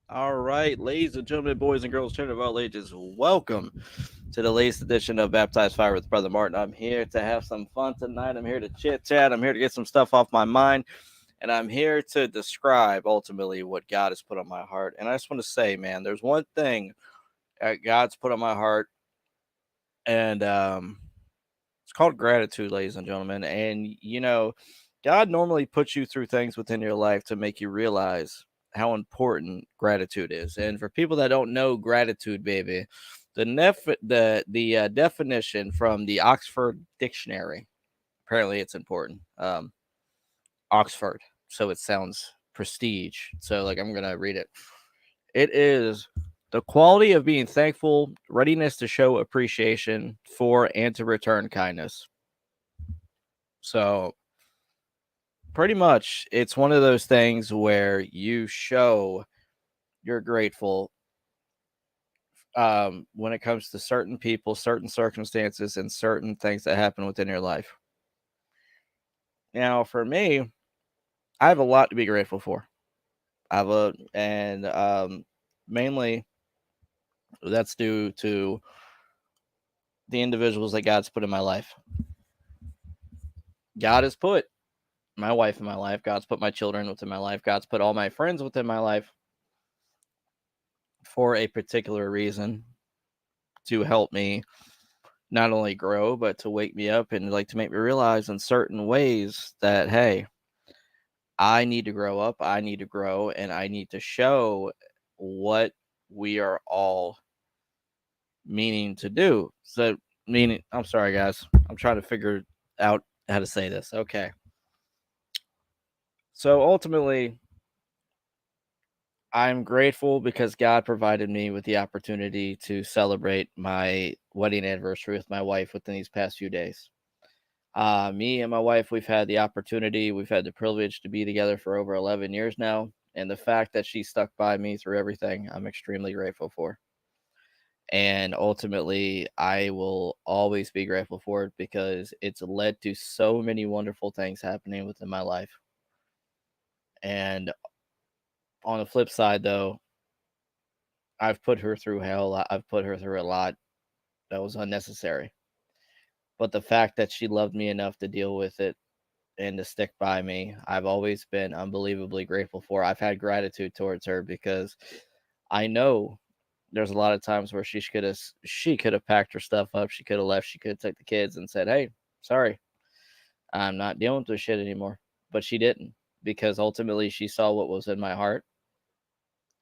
All right, ladies and gentlemen, boys and girls, children of all ages, welcome to the latest edition of Baptized Fire with Brother Martin. I'm here to have some fun tonight. I'm here to chit chat. I'm here to get some stuff off my mind, and I'm here to describe ultimately what God has put on my heart. And I just want to say, man, there's one thing that God's put on my heart, and it's called gratitude, ladies and gentlemen. And God normally puts you through things within your life to make you realize how important gratitude is. And for people that don't know gratitude, baby, the definition from the Oxford Dictionary, apparently it's important. Oxford, so it sounds prestige. So like I'm gonna read it. It is the quality of being thankful, readiness to show appreciation for and to return kindness. So pretty much it's one of those things where you show you're grateful when it comes to certain people, certain circumstances, and certain things that happen within your life. Now, for me, I have a lot to be grateful for. I have a, and mainly that's due to the individuals that God's put in my life. God has put my wife in my life. God's put my children within my life. God's put all my friends within my life for a particular reason, to help me not only grow, but to wake me up and like to make me realize in certain ways that, hey, I need to grow up, I need to grow, and I need to show what we are all meaning to do. So, meaning, I'm sorry, guys. I'm trying to figure out how to say this. Okay. So, ultimately, I'm grateful because God provided me with the opportunity to celebrate my wedding anniversary with my wife within these past few days. Me and my wife, we've had the privilege to be together for over 11 years now. And the fact that she stuck by me through everything, I'm extremely grateful for. And ultimately, I will always be grateful for it because it's led to so many wonderful things happening within my life. And on the flip side, though, I've put her through hell. I've put her through a lot that was unnecessary. But the fact that she loved me enough to deal with it and to stick by me, I've always been unbelievably grateful for. I've had gratitude towards her because I know there's a lot of times where she could have packed her stuff up, she could have left, she could have took the kids and said, "Hey, sorry, I'm not dealing with this shit anymore." But she didn't, because ultimately she saw what was in my heart,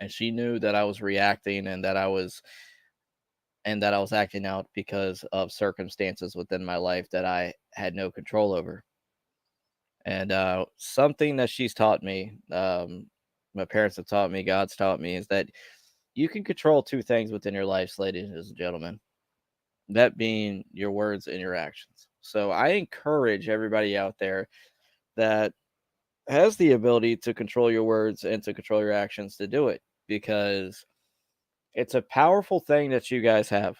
and she knew that I was reacting and that I was and that I was acting out because of circumstances within my life that I had no control over. And something that she's taught me, my parents have taught me, God's taught me, is that you can control two things within your lives, ladies and gentlemen. That being your words and your actions. So I encourage everybody out there that has the ability to control your words and to control your actions to do it, because it's a powerful thing that you guys have.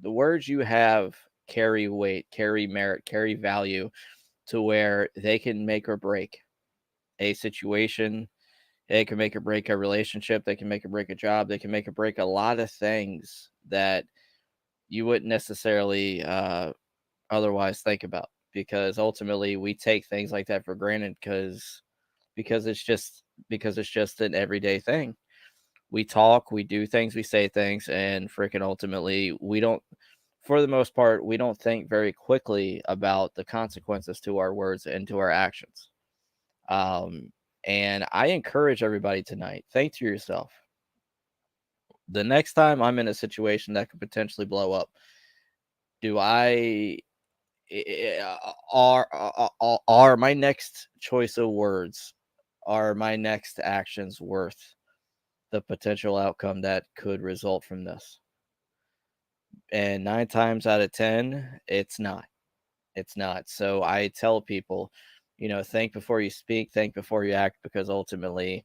The words you have carry weight, carry merit, carry value to where they can make or break a situation. They can make or break a relationship. They can make or break a job. They can make or break a lot of things that you wouldn't necessarily otherwise think about, because ultimately we take things like that for granted because it's just an everyday thing. We talk, we do things, we say things, and freaking ultimately we don't, for the most part, we don't think very quickly about the consequences to our words and to our actions. Um, and I encourage everybody tonight, think to yourself, the next time I'm in a situation that could potentially blow up, do I are my next choice of words, are my next actions worth the potential outcome that could result from this? And 9 times out of 10, it's not. It's not. So I tell people, think before you speak, think before you act, because ultimately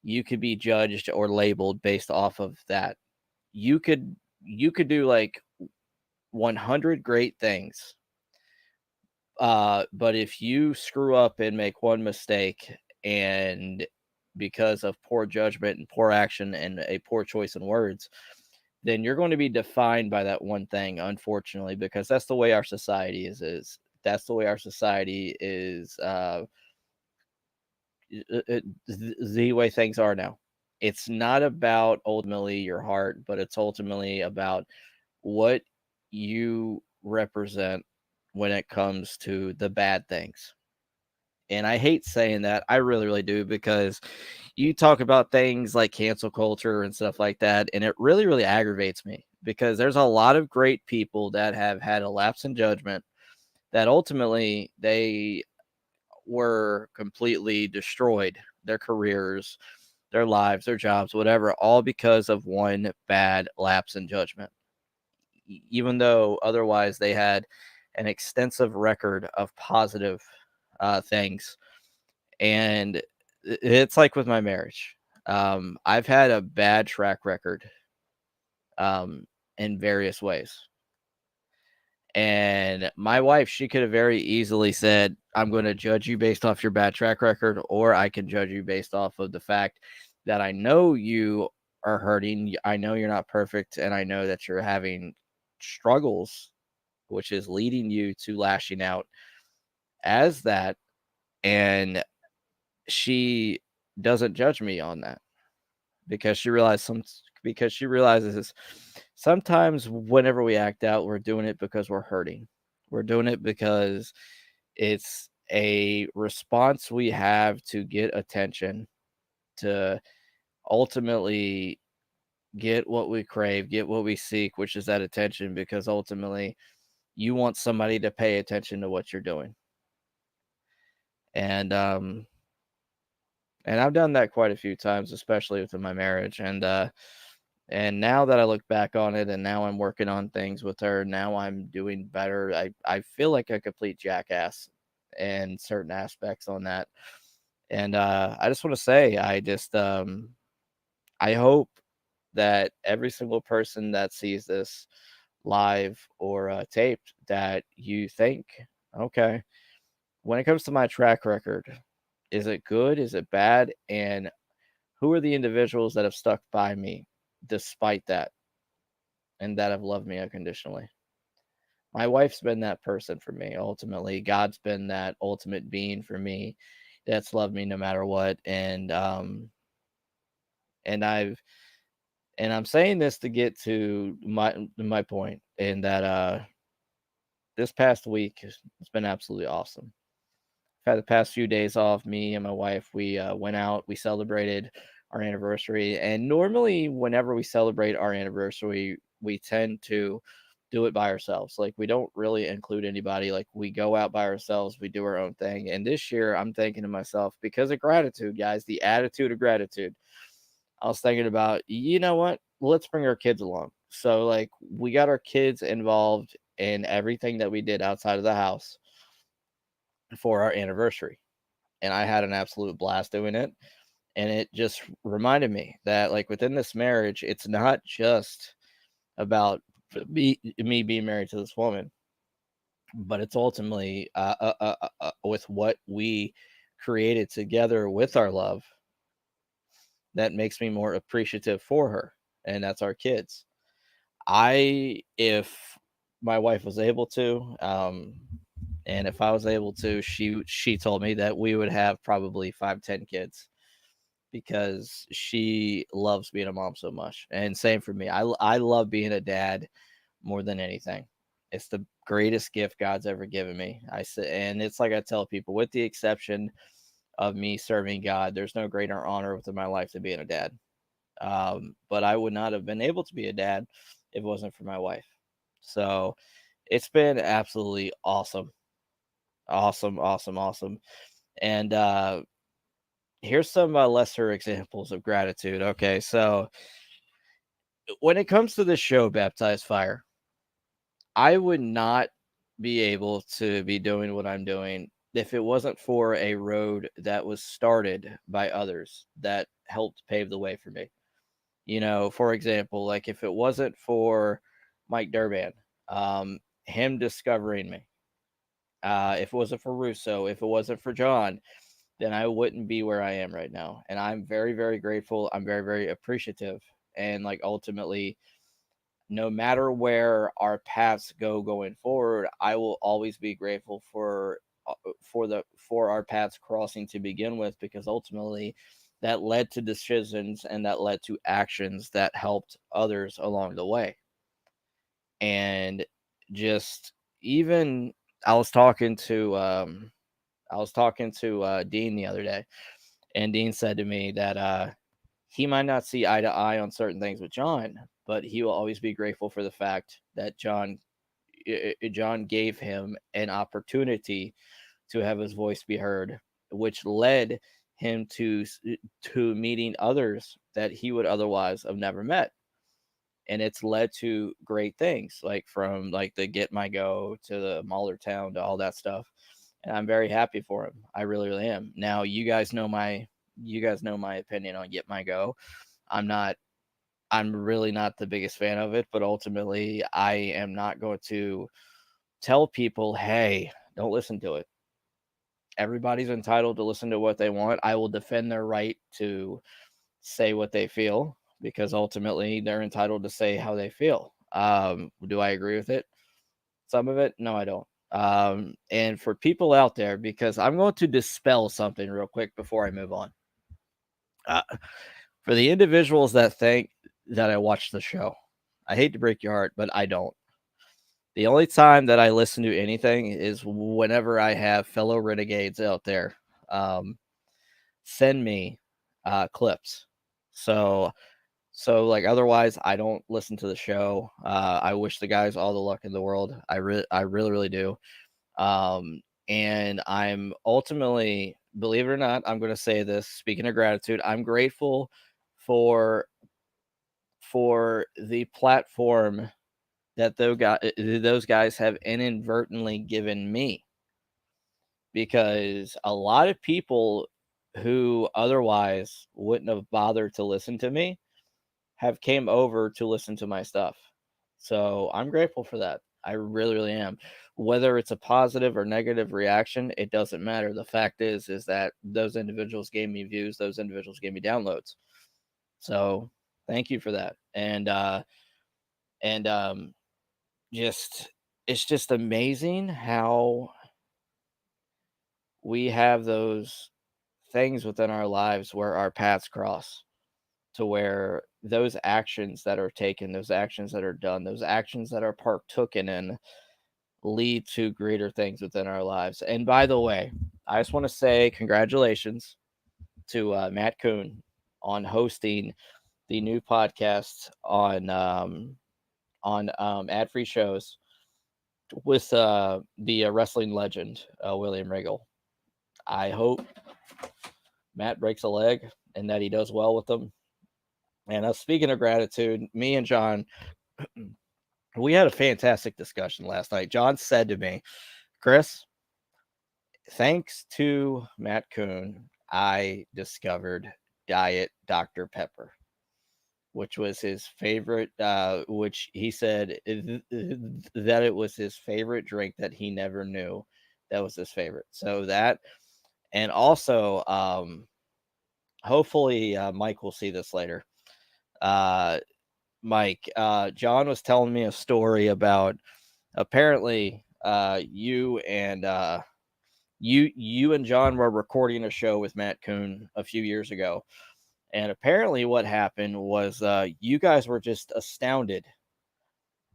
you could be judged or labeled based off of that. You could do like 100 great things. But if you screw up and make one mistake, and because of poor judgment and poor action and a poor choice in words, then you're going to be defined by that one thing, unfortunately, because that's the way our society is. That's the way our society is, the way things are now. It's not about ultimately your heart, but it's ultimately about what you represent when it comes to the bad things. And I hate saying that. I really, really do, because you talk about things like cancel culture and stuff like that, and it really, really aggravates me, because there's a lot of great people that have had a lapse in judgment that ultimately they were completely destroyed, their careers, their lives, their jobs, whatever, all because of one bad lapse in judgment. Even though otherwise they had an extensive record of positive things. And it's like with my marriage. I've had a bad track record um, in various ways. And my wife, she could have very easily said, I'm going to judge you based off your bad track record, or I can judge you based off of the fact that I know you are hurting. I know you're not perfect, and I know that you're having struggles, which is leading you to lashing out as that. And she doesn't judge me on that, because she realizes sometimes whenever we act out, we're doing it because we're hurting. We're doing it because it's a response we have to get attention, to ultimately get what we crave, get what we seek, which is that attention, because ultimately you want somebody to pay attention to what you're doing. And I've done that quite a few times, especially within my marriage. And now that I look back on it, and now I'm working on things with her, now I'm doing better. I feel like a complete jackass in certain aspects on that. And I just want to say, I hope that every single person that sees this live or taped, that you think, okay, when it comes to my track record, is it good? Is it bad? And who are the individuals that have stuck by me despite that, and that have loved me unconditionally? My wife's been that person for me. Ultimately, God's been that ultimate being for me that's loved me no matter what. And I'm saying this to get to my point, in that this past week has been absolutely awesome. I've had the past few days off. Me and my wife, we went out, we celebrated our anniversary. And normally, whenever we celebrate our anniversary, we tend to do it by ourselves. Like, we don't really include anybody. Like, we go out by ourselves, we do our own thing. And this year, I'm thinking to myself, because of gratitude, guys, the attitude of gratitude, I was thinking about, you know what? Let's bring our kids along. So, like, we got our kids involved in everything that we did outside of the house for our anniversary. And I had an absolute blast doing it. And it just reminded me that, like, within this marriage, it's not just about me being married to this woman, but it's ultimately with what we created together with our love that makes me more appreciative for her, and that's our kids. If my wife was able to, and if I was able to, she told me that we would have probably 5-10 kids because she loves being a mom so much. And same for me. I love being a dad more than anything. It's the greatest gift God's ever given me. I say, and it's like I tell people, with the exception of me serving God, there's no greater honor within my life than being a dad. But I would not have been able to be a dad if it wasn't for my wife. So it's been absolutely awesome. Awesome, awesome, awesome. And here's some lesser examples of gratitude. Okay, so when it comes to this show, Baptized Fire, I would not be able to be doing what I'm doing if it wasn't for a road that was started by others that helped pave the way for me. You know, for example, like, if it wasn't for Mike Durban, him discovering me, if it wasn't for Russo, if it wasn't for John, then I wouldn't be where I am right now. And I'm very, very grateful. I'm very, very appreciative. And, like, ultimately, no matter where our paths go going forward, I will always be grateful for our paths crossing to begin with, because ultimately that led to decisions and that led to actions that helped others along the way. And just, even I was talking to Dean the other day, and Dean said to me that he might not see eye to eye on certain things with John, but he will always be grateful for the fact that John gave him an opportunity to have his voice be heard, which led him to meeting others that he would otherwise have never met. And it's led to great things, like from like the Get My Go to the Town to all that stuff. And I'm very happy for him. I really, really am. Now, you guys know my opinion on Get My Go. I'm really not the biggest fan of it, but ultimately I am not going to tell people, hey, don't listen to it. Everybody's entitled to listen to what they want. I will defend their right to say what they feel, because ultimately they're entitled to say how they feel. Do I agree with it? Some of it? No, I don't. And for people out there, because I'm going to dispel something real quick before I move on. For the individuals that think that I watch the show, I hate to break your heart, but I don't. The only time that I listen to anything is whenever I have fellow renegades out there send me clips. So like, otherwise I don't listen to the show. I wish the guys all the luck in the world. I really, really do. And I'm ultimately, believe it or not, I'm going to say this, speaking of gratitude, I'm grateful for the platform that those guys have inadvertently given me, because a lot of people who otherwise wouldn't have bothered to listen to me have came over to listen to my stuff. So I'm grateful for that. I really, really am. Whether it's a positive or negative reaction, it doesn't matter. The fact is that those individuals gave me views, those individuals gave me downloads. So thank you for that. And just, it's just amazing how we have those things within our lives where our paths cross, to where those actions that are taken, those actions that are done, those actions that are partooken in lead to greater things within our lives. And by the way, I just want to say congratulations to Matt Kuhn on hosting the new podcast on on ad-free shows with the wrestling legend William Regal. I hope Matt breaks a leg and that he does well with them. And speaking of gratitude, me and John, we had a fantastic discussion last night. John said to me, Chris, thanks to Matt Kuhn, I discovered Diet Dr. Pepper, which was his favorite, which he said that it was his favorite drink that he never knew that was his favorite. So that, and also, hopefully Mike will see this later. Mike, John was telling me a story about apparently you and John were recording a show with Matt Kuhn a few years ago. And apparently what happened was you guys were just astounded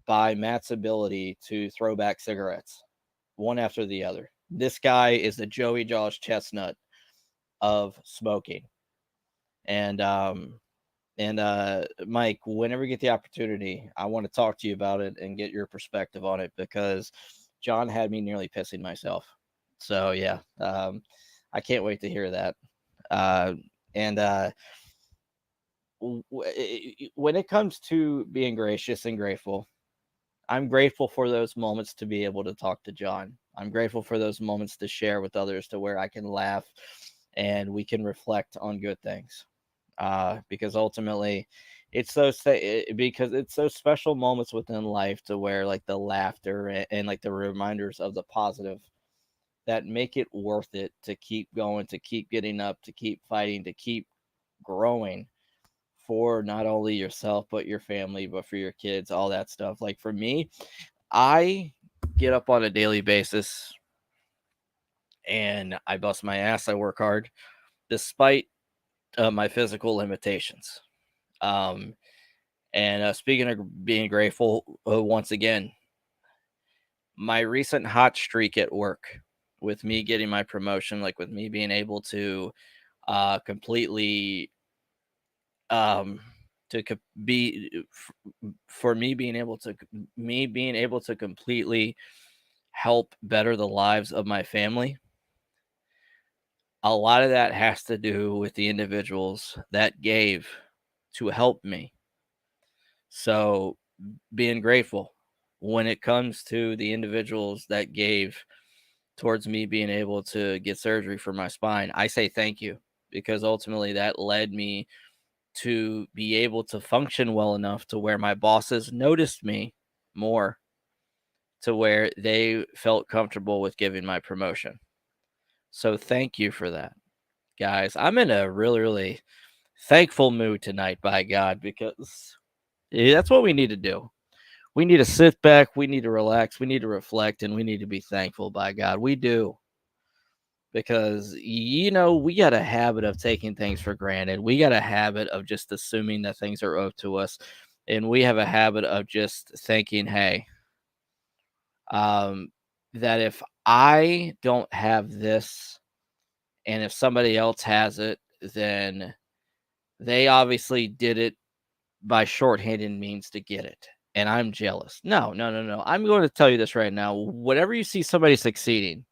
by Matt's ability to throw back cigarettes one after the other. This guy is the Joey Josh Chestnut of smoking. And Mike, whenever you get the opportunity, I want to talk to you about it and get your perspective on it because John had me nearly pissing myself. So yeah, I can't wait to hear that. When it comes to being gracious and grateful, I'm grateful for those moments to be able to talk to John. I'm grateful for those moments to share with others to where I can laugh and we can reflect on good things. Because ultimately it's because it's those special moments within life to where like the laughter and like the reminders of the positive that make it worth it to keep going, to keep getting up, to keep fighting, to keep growing for not only yourself but your family, but for your kids, all that stuff. Like for me, I get up on a daily basis and I bust my ass. I work hard despite my physical limitations. And speaking of being grateful, once again, my recent hot streak at work with me getting my promotion, like with me being able to completely to be for me being able to completely help better the lives of my family. A lot of that has to do with the individuals that gave to help me. So being grateful when it comes to the individuals that gave towards me being able to get surgery for my spine, I say thank you because ultimately that led me to be able to function well enough to where my bosses noticed me more to where they felt comfortable with giving my promotion. So thank you for that, guys. I'm in a really, really thankful mood tonight, by God, because that's what we need to do. We need to sit back, we need to relax, we need to reflect, and we need to be thankful, by God. We do. Because, we got a habit of taking things for granted. We got a habit of just assuming that things are owed to us. And we have a habit of just thinking, hey, that if I don't have this and if somebody else has it, then they obviously did it by shorthanded means to get it. And I'm jealous. No, no, no, no. I'm going to tell you this right now. Whenever you see somebody succeeding,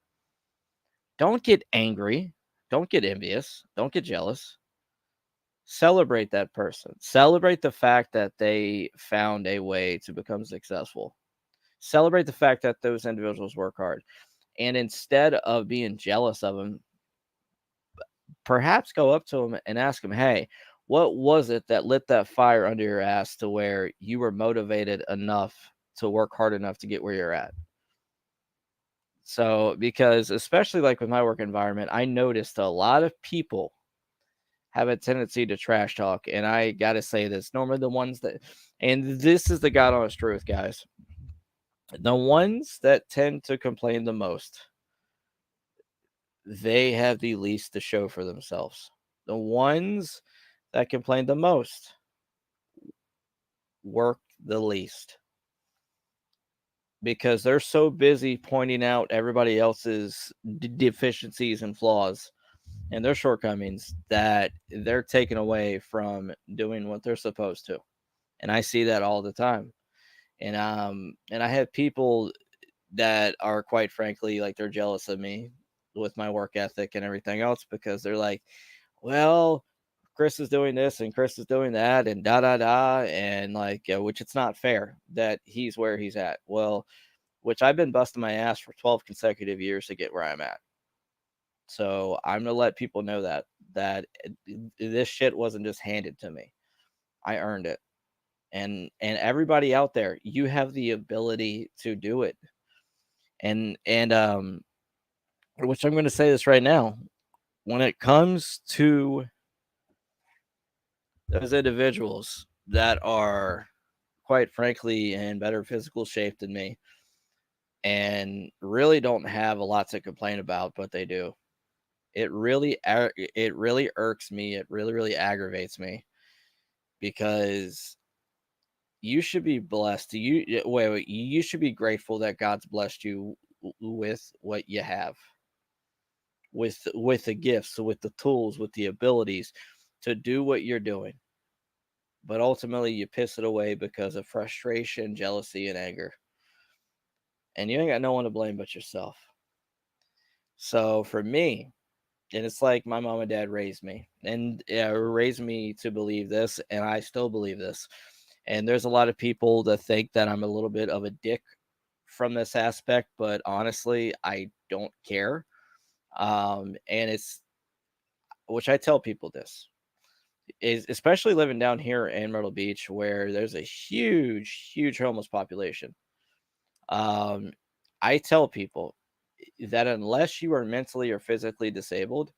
don't get angry. Don't get envious. Don't get jealous. Celebrate that person. Celebrate the fact that they found a way to become successful. Celebrate the fact that those individuals work hard. And instead of being jealous of them, perhaps go up to them and ask them, hey, what was it that lit that fire under your ass to where you were motivated enough to work hard enough to get where you're at? So, because especially like with my work environment, I noticed a lot of people have a tendency to trash talk. And I got to say this, normally the ones that, and this is the God honest truth, guys, the ones that tend to complain the most, they have the least to show for themselves. The ones that complain the most work the least because they're so busy pointing out everybody else's deficiencies and flaws and their shortcomings that they're taken away from doing what they're supposed to. And I see that all the time. And I have people that are, quite frankly, like, they're jealous of me with my work ethic and everything else, because they're like, well, Chris is doing this and Chris is doing that and da da da, and like, which it's not fair that he's where he's at. Well, which I've been busting my ass for 12 consecutive years to get where I'm at. So I'm gonna let people know that this shit wasn't just handed to me. I earned it. And everybody out there, you have the ability to do it. And which I'm going to say this right now, when it comes to those individuals that are, quite frankly, in better physical shape than me and really don't have a lot to complain about, but they do. It really irks me. It really aggravates me, because you should be blessed. Wait, you should be grateful that God's blessed you with what you have, with the gifts, with the tools, with the abilities to do what you're doing. But ultimately, you piss it away because of frustration, jealousy, and anger. And you ain't got no one to blame but yourself. So for me, and it's like my mom and dad raised me, and raised me to believe this, and I still believe this. And there's a lot of people that think that I'm a little bit of a dick from this aspect, but honestly, I don't care. And it's, which I tell people this, is especially living down here in Myrtle Beach, where there's a huge homeless population. Um, I tell people that unless you are mentally or physically disabled,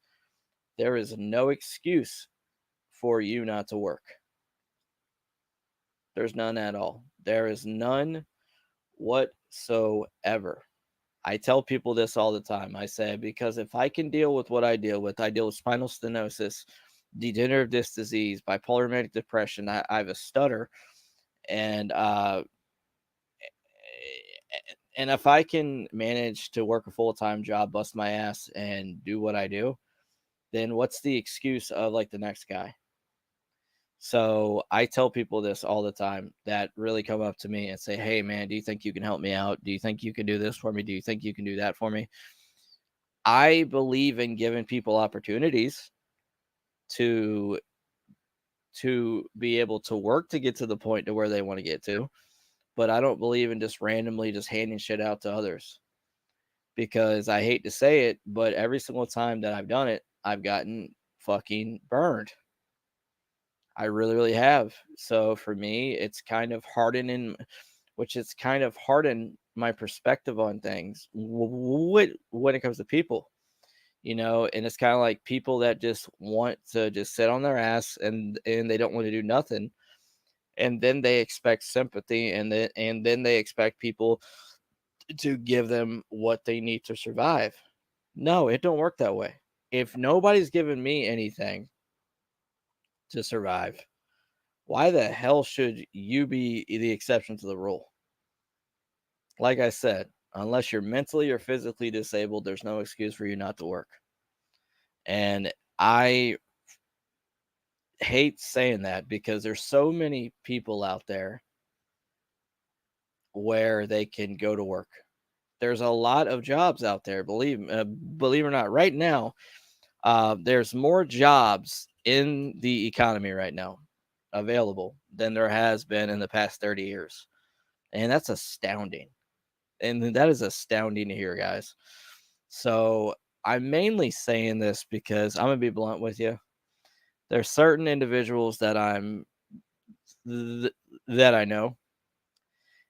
there is no excuse for you not to work. There's none at all. There is none whatsoever. I tell people this all the time. I say, because if I can deal with what I deal with spinal stenosis, degenerative disc disease, bipolar manic depression, I have a stutter, and and if I can manage to work a full-time job, bust my ass, and do what I do, then what's the excuse of like the next guy? So I tell people this all the time that really come up to me and say, hey man, do you think you can help me out? Do you think you can do this for me? Do you think you can do that for me? I believe in giving people opportunities to be able to work to get to the point to where they want to get to, but I don't believe in just randomly just handing shit out to others, because I hate to say it, but every single time that I've done it, I've gotten fucking burned. I really have. So for me, it's kind of hardening, which it's kind of hardened my perspective on things when it comes to people, and it's kind of like people that just want to just sit on their ass, and they don't want to do nothing, and then they expect sympathy, and then they expect people to give them what they need to survive. No, it don't work that way. If nobody's giving me anything to survive, why the hell should you be the exception to the rule? Like I said, unless you're mentally or physically disabled, there's no excuse for you not to work. And I hate saying that, because there's so many people out there where they can go to work. There's a lot of jobs out there, believe it or not. Right now, there's more jobs in the economy right now available than there has been in the past 30 years. And that's astounding. And that is astounding to hear, guys. So I'm mainly saying this because I'm going to be blunt with you. There's certain individuals that that I know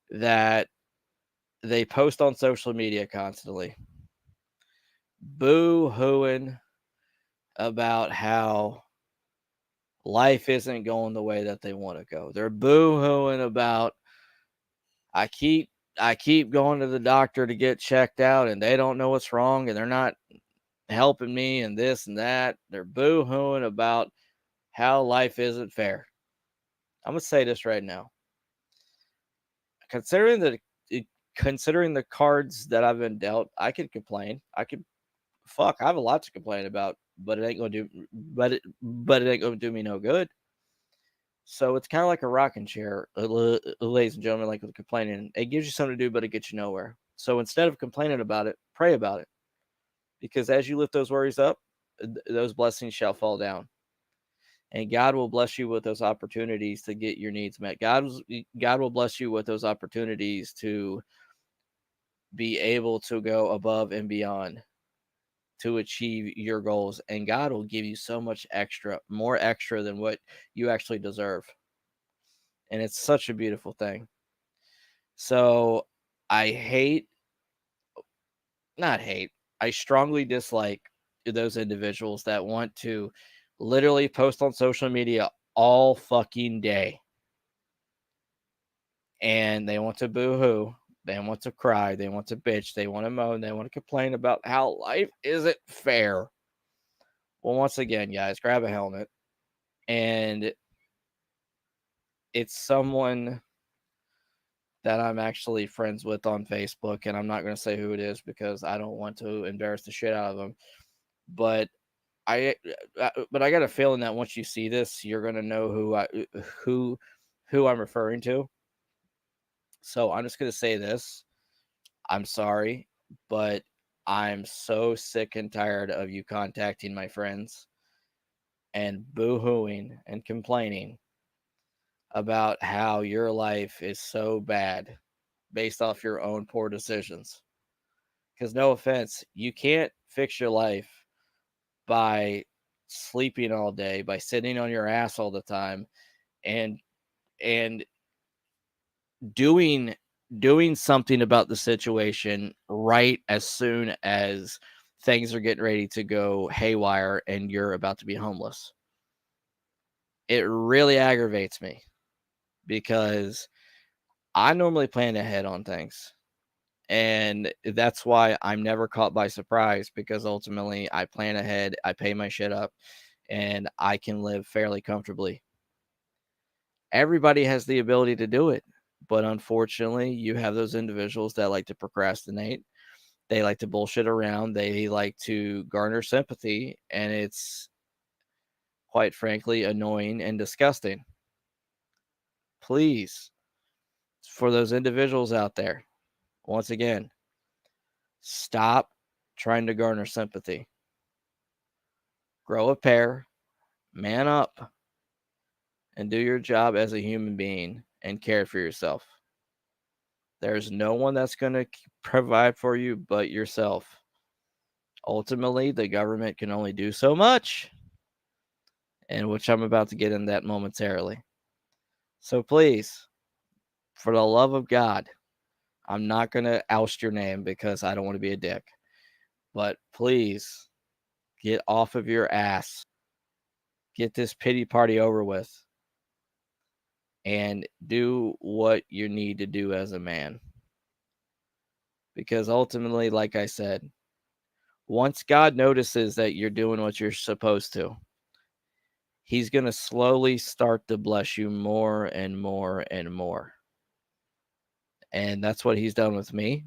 that they post on social media constantly, boo-hooing about how life isn't going the way that they want to go. They're boo-hooing about, I keep going to the doctor to get checked out, and they don't know what's wrong, and they're not helping me, and this and that. They're boo-hooing about how life isn't fair. I'm gonna say this right now. Considering the cards that I've been dealt, I could complain. I have a lot to complain about, but it ain't gonna do me no good. So it's kind of like a rocking chair, ladies and gentlemen, like with complaining. It gives you something to do, but it gets you nowhere. So instead of complaining about it, pray about it. Because as you lift those worries up, those blessings shall fall down. And God will bless you with those opportunities to get your needs met. God will bless you with those opportunities to be able to go above and beyond to achieve your goals. And God will give you so much extra, more extra than what you actually deserve. And it's such a beautiful thing. So I I strongly dislike those individuals that want to literally post on social media all fucking day. And they want to boo-hoo. They want to cry. They want to bitch. They want to moan. They want to complain about how life isn't fair. Well, once again, guys, grab a helmet. And it's someone that I'm actually friends with on Facebook. And I'm not going to say who it is because I don't want to embarrass the shit out of them. But I got a feeling that once you see this, you're going to know who I'm referring to. So I'm just going to say this. I'm sorry, but I'm so sick and tired of you contacting my friends and boo-hooing and complaining about how your life is so bad based off your own poor decisions. Because no offense, you can't fix your life by sleeping all day, by sitting on your ass all the time, and and doing something about the situation right as soon as things are getting ready to go haywire and you're about to be homeless. It really aggravates me because I normally plan ahead on things. And that's why I'm never caught by surprise, because ultimately I plan ahead, I pay my shit up, and I can live fairly comfortably. Everybody has the ability to do it, but unfortunately, you have those individuals that like to procrastinate. They like to bullshit around. They like to garner sympathy, and it's quite frankly annoying and disgusting. Please, for those individuals out there, once again, stop trying to garner sympathy. Grow a pair, man up, and do your job as a human being and care for yourself. There's no one that's going to provide for you but yourself. Ultimately, the government can only do so much, and which I'm about to get in that momentarily. So please, for the love of God, I'm not going to oust your name because I don't want to be a dick. But please, get off of your ass. Get this pity party over with. And do what you need to do as a man. Because ultimately, like I said, once God notices that you're doing what you're supposed to, He's going to slowly start to bless you more and more and more. And that's what He's done with me.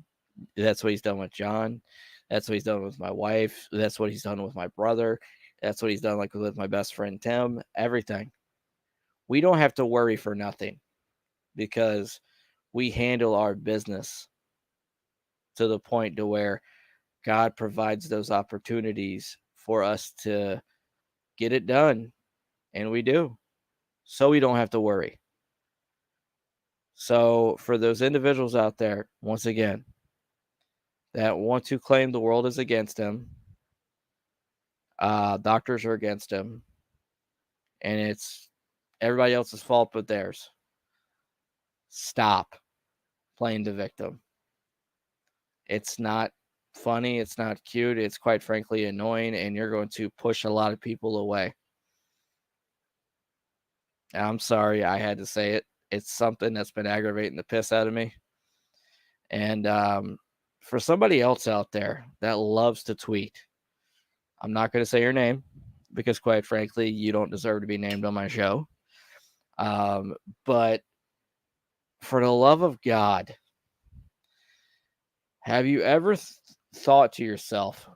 That's what He's done with John. That's what He's done with my wife. That's what He's done with my brother. That's what He's done like with my best friend Tim. Everything. We don't have to worry for nothing because we handle our business to the point to where God provides those opportunities for us to get it done. And we do. So we don't have to worry. So for those individuals out there, once again, that want to claim the world is against them, doctors are against him, and it's everybody else's fault but theirs. Stop playing the victim. It's not funny. It's not cute. It's quite frankly annoying, and you're going to push a lot of people away. I'm sorry I had to say it. It's something that's been aggravating the piss out of me. And for somebody else out there that loves to tweet, I'm not going to say your name because, quite frankly, you don't deserve to be named on my show. But for the love of God, have you ever thought to yourself,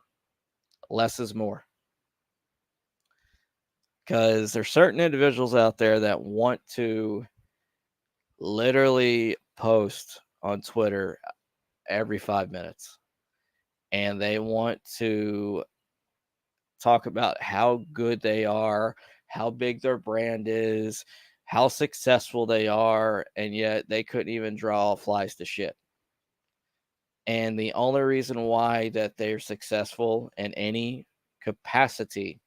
less is more? because there's certain individuals out there that want to literally post on Twitter every 5 minutes, and they want to talk about how good they are, how big their brand is, how successful they are, and yet they couldn't even draw flies to shit. And the only reason why that they're successful in any capacity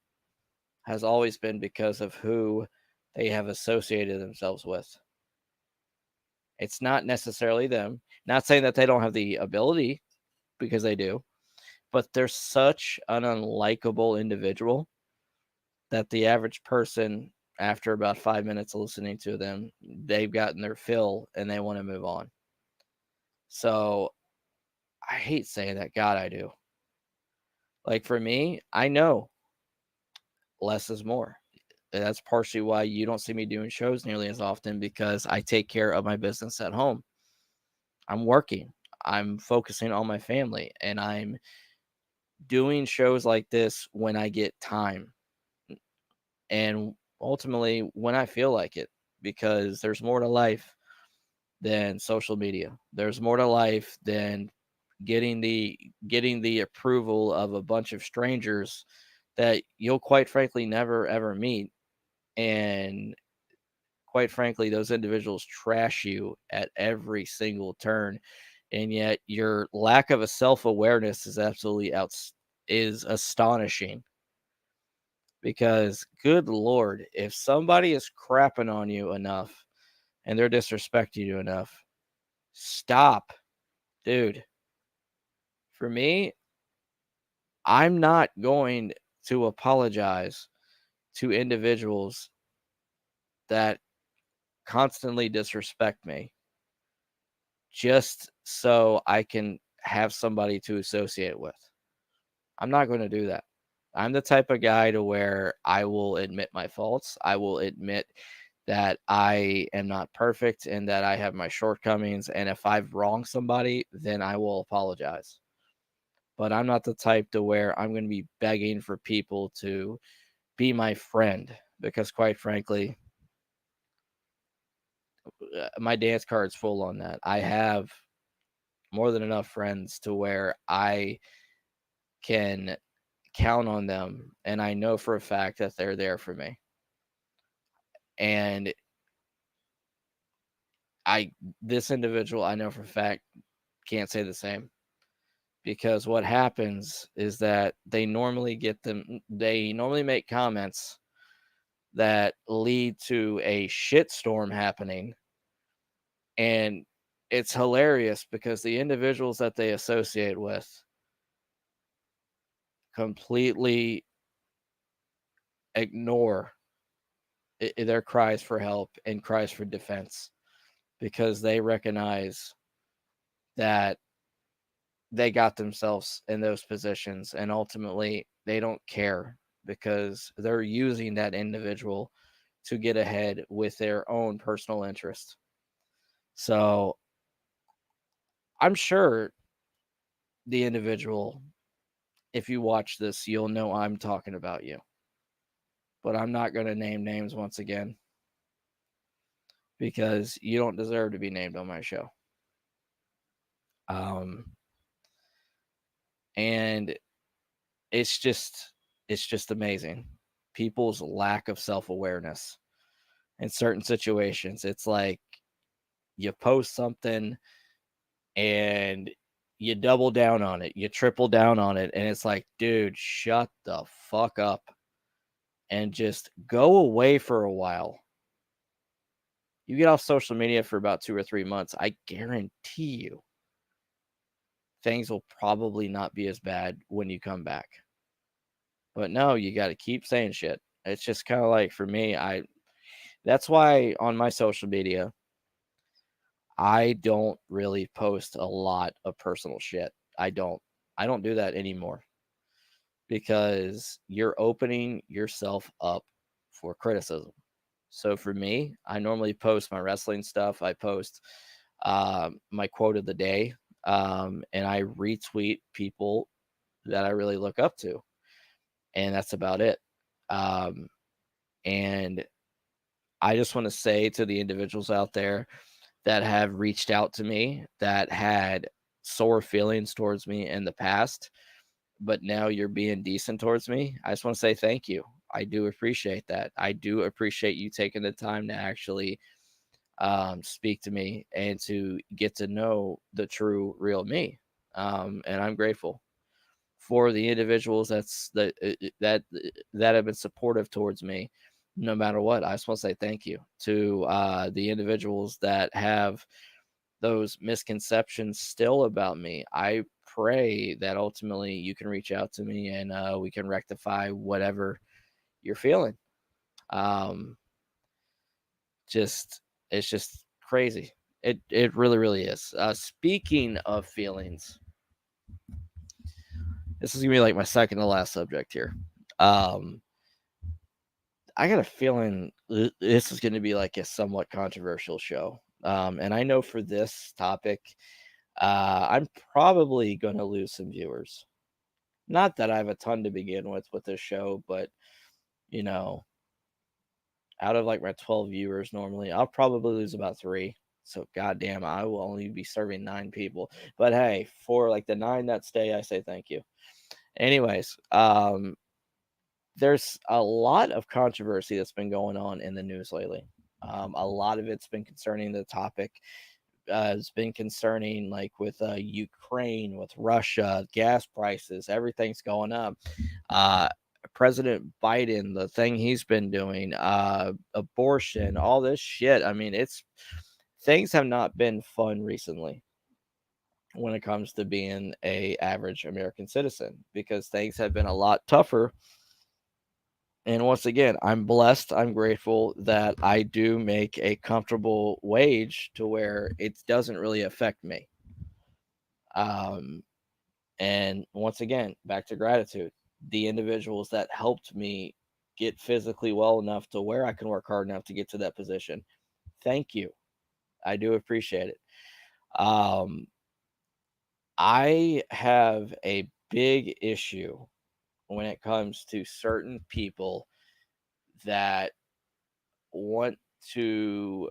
has always been because of who they have associated themselves with. It's not necessarily them. Not saying that they don't have the ability, because they do, but they're such an unlikable individual that the average person, after about 5 minutes of listening to them, they've gotten their fill and they want to move on. So I hate saying that. God, I do. Like for me, I know less is more. And that's partially why you don't see me doing shows nearly as often, because I take care of my business at home. I'm working, I'm focusing on my family, and I'm doing shows like this when I get time and ultimately when I feel like it, because there's more to life than social media. There's more to life than getting the approval of a bunch of strangers that you'll quite frankly never ever meet. And quite frankly, those individuals trash you at every single turn. And yet your lack of a self-awareness is absolutely is astonishing. Because good Lord, if somebody is crapping on you enough and they're disrespecting you enough, stop, dude. For me, I'm not going to apologize to individuals that constantly disrespect me just so I can have somebody to associate with. I'm not going to do that. I'm the type of guy to where I will admit my faults. I will admit that I am not perfect and that I have my shortcomings. And if I've wronged somebody, then I will apologize. But I'm not the type to where I'm going to be begging for people to be my friend, because quite frankly, my dance card's full on that. I have more than enough friends to where I can count on them and I know for a fact that they're there for me. And this individual, I know for a fact, can't say the same, because what happens is that they normally make comments that lead to a shitstorm happening. And it's hilarious because the individuals that they associate with completely ignore their cries for help and cries for defense, because they recognize that they got themselves in those positions and ultimately they don't care because they're using that individual to get ahead with their own personal interest. So I'm sure the individual, if you watch this, you'll know I'm talking about you. But I'm not going to name names once again, because you don't deserve to be named on my show. And it's just amazing. People's lack of self-awareness in certain situations. It's like you post something and you double down on it, you triple down on it, and it's like, dude, shut the fuck up and just go away for a while. You get off social media for about 2 or 3 months, I guarantee you things will probably not be as bad when you come back. But no, you got to keep saying shit. It's just kind of like, for me, that's why on my social media I don't really post a lot of personal shit. I don't do that anymore, because you're opening yourself up for criticism. So for me, I normally post my wrestling stuff. I post my quote of the day, and I retweet people that I really look up to, and that's about it. And I just want to say to the individuals out there that have reached out to me that had sore feelings towards me in the past, but now you're being decent towards me. I just want to say thank you. I do appreciate that. I do appreciate you taking the time to actually speak to me and to get to know the true, real me. And I'm grateful for the individuals that have been supportive towards me no matter what. I just want to say thank you to the individuals that have those misconceptions still about me. I pray that ultimately you can reach out to me and we can rectify whatever you're feeling. Um, just it's just crazy. It really is. Speaking of feelings, this is gonna be like my second to last subject here. Um, I got a feeling this is going to be like a somewhat controversial show. And I know for this topic, I'm probably going to lose some viewers. Not that I have a ton to begin with this show, but you know, out of like my 12 viewers normally, I'll probably lose about 3. So goddamn, I will only be serving 9 people. But hey, for like the 9 that stay, I say thank you. Anyways, there's a lot of controversy that's been going on in the news lately. A lot of it's been concerning the topic. It's been concerning like with Ukraine, with Russia, gas prices, everything's going up. Uh, President Biden, the thing he's been doing, abortion, all this shit. I mean, it's things have not been fun recently when it comes to being a average American citizen because things have been a lot tougher. And once again, I'm blessed. I'm grateful that I do make a comfortable wage to where it doesn't really affect me. Um, and once again, back to gratitude. The individuals that helped me get physically well enough to where I can work hard enough to get to that position. Thank you. I do appreciate it. Um, I have a big issue when it comes to certain people that want to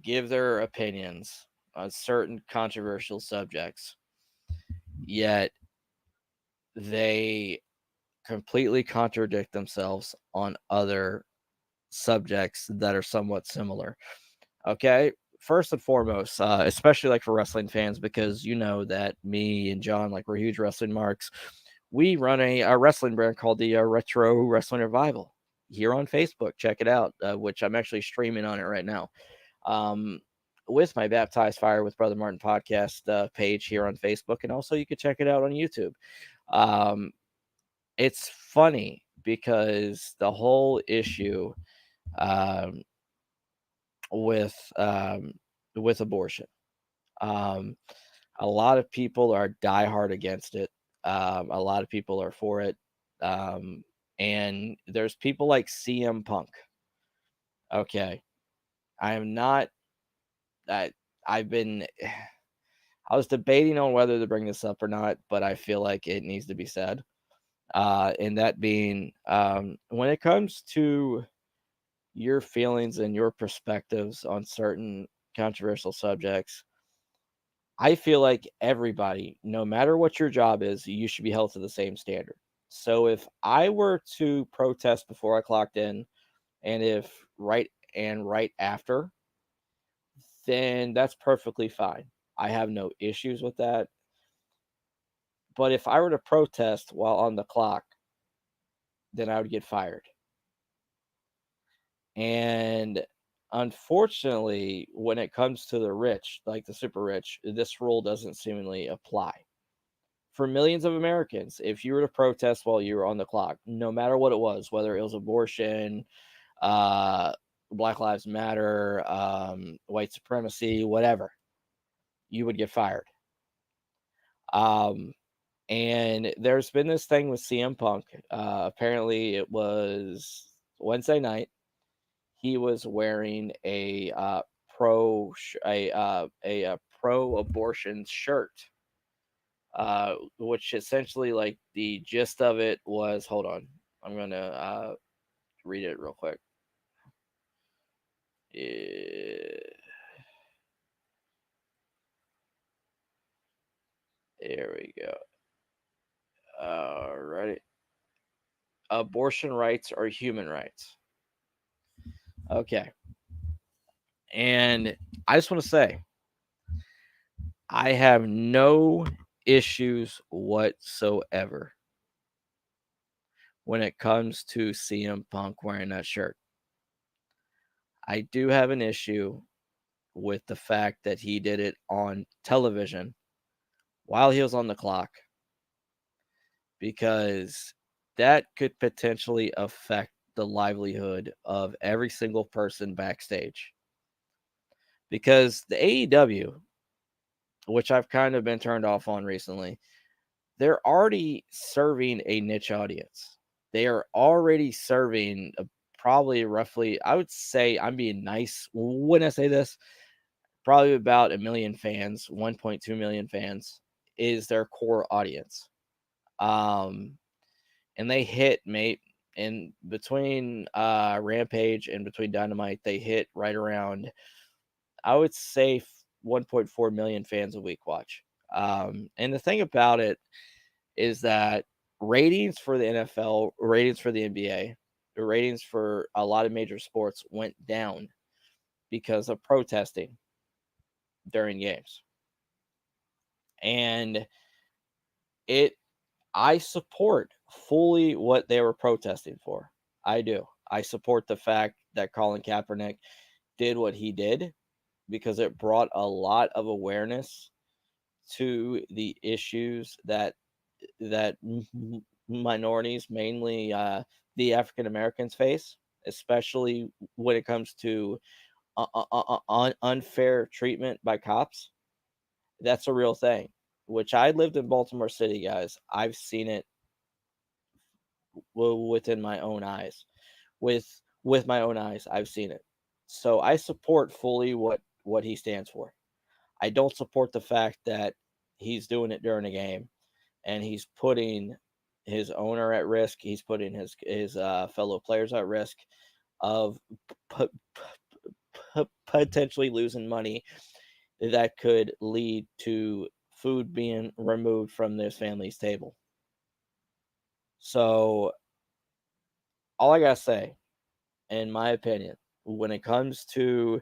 give their opinions on certain controversial subjects, yet they completely contradict themselves on other subjects that are somewhat similar. Okay. First and foremost, especially like for wrestling fans, because you know that me and John, like we're huge wrestling marks. We run a wrestling brand called the Retro Wrestling Revival here on Facebook. Check it out, which I'm actually streaming on it right now. Um, with my Baptized Fire with Brother Martin podcast page here on Facebook, and also you can check it out on YouTube. Um, it's funny because the whole issue um, with um, with abortion, um, a lot of people are diehard against it. A lot of people are for it, um, and there's people like CM Punk. Okay, I am not. I I've been I was debating on whether to bring this up or not, but I feel like it needs to be said. And that being, when it comes to your feelings and your perspectives on certain controversial subjects, I feel like everybody, no matter what your job is, you should be held to the same standard. So if I were to protest before I clocked in, and if right after, then that's perfectly fine. I have no issues with that. But if I were to protest while on the clock, then I would get fired. And unfortunately, when it comes to the rich, like the super rich, this rule doesn't seemingly apply. For millions of Americans, if you were to protest while you were on the clock, no matter what it was, whether it was abortion, uh, Black Lives Matter, white supremacy, whatever, you would get fired. Um, And there's been this thing with CM Punk. Apparently, it was Wednesday night. He was wearing a pro abortion shirt, which essentially like the gist of it was. Hold on. I'm going to read it real quick. There we go. All right. Abortion rights are human rights. Okay. And I just want to say, I have no issues whatsoever when it comes to CM Punk wearing that shirt. I do have an issue with the fact that he did it on television while he was on the clock, because that could potentially affect the livelihood of every single person backstage. Because the AEW, which I've kind of been turned off on recently, they're already serving a niche audience. They are already serving probably roughly, I would say, I'm being nice when I say this, probably about 1 million fans, 1.2 million fans is their core audience. And they hit, mate, in between Rampage and between Dynamite, they hit right around, I would say, 1.4 million fans a week watch. And the thing about it is that ratings for the NFL, ratings for the NBA, the ratings for a lot of major sports went down because of protesting during games. And I support fully what they were protesting for. I do. I support the fact that Colin Kaepernick did what he did because it brought a lot of awareness to the issues that minorities, mainly the African Americans, face, especially when it comes to unfair treatment by cops. That's a real thing. Which I lived in Baltimore City, guys. I've seen it within my own eyes. With my own eyes, I've seen it. So I support fully what he stands for. I don't support the fact that he's doing it during a game and he's putting his owner at risk. He's putting his fellow players at risk of potentially losing money that could lead to food being removed from this family's table. So all I gotta say, in my opinion, when it comes to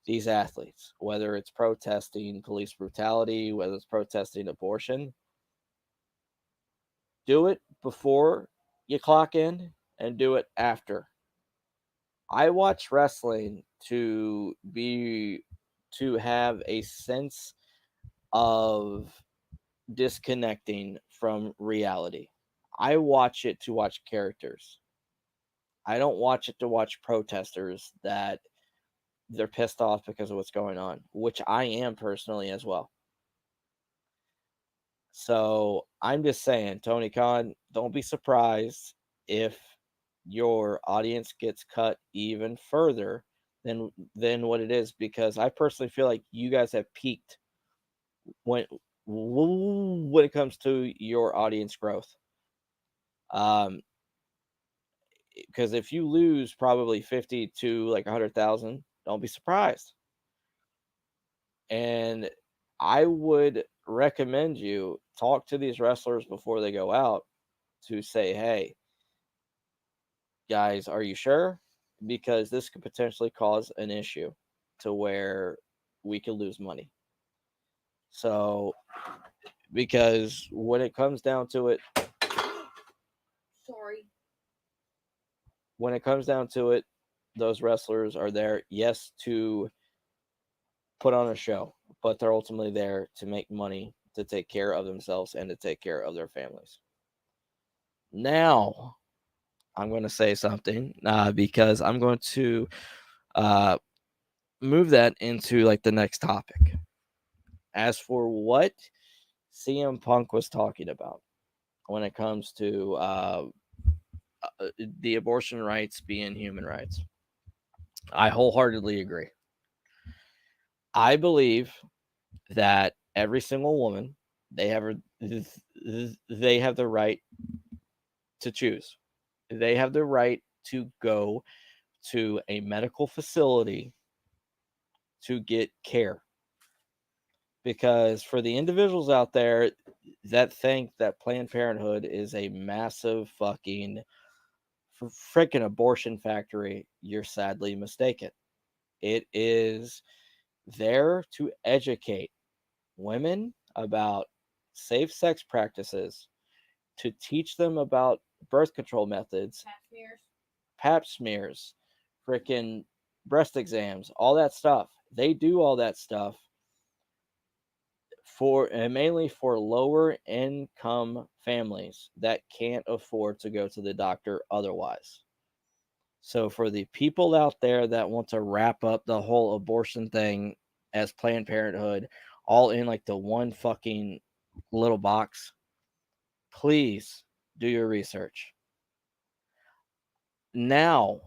these athletes, whether it's protesting police brutality, whether it's protesting abortion, do it before you clock in and do it after. I watch wrestling to have a sense of disconnecting from reality. I watch it to watch characters. I don't watch it to watch protesters that they're pissed off because of what's going on, which I am personally as well. So I'm just saying, Tony Khan, don't be surprised if your audience gets cut even further than what it is, because I personally feel like you guys have peaked when it comes to your audience growth. Because if you lose probably 50 to like 100,000, don't be surprised. And I would recommend you talk to these wrestlers before they go out to say, hey, guys, are you sure? Because this could potentially cause an issue to where we could lose money. So, because when it comes down to it, when it comes down to it, those wrestlers are there, yes, to put on a show, but they're ultimately there to make money, to take care of themselves, and to take care of their families. Now, I'm going to say something because I'm going to move that into like the next topic. As for what CM Punk was talking about when it comes to the abortion rights being human rights, I wholeheartedly agree. I believe that every single woman, they have the right to choose they have the right to go to a medical facility to get care. Because for the individuals out there that think that Planned Parenthood is a massive fucking freaking abortion factory, you're sadly mistaken. It is there to educate women about safe sex practices, to teach them about birth control methods, pap smears, freaking breast exams, all that stuff. They do all that stuff for, and mainly for lower income families that can't afford to go to the doctor otherwise. So for the people out there that want to wrap up the whole abortion thing as Planned Parenthood all in like the one fucking little box, please do your research. Now,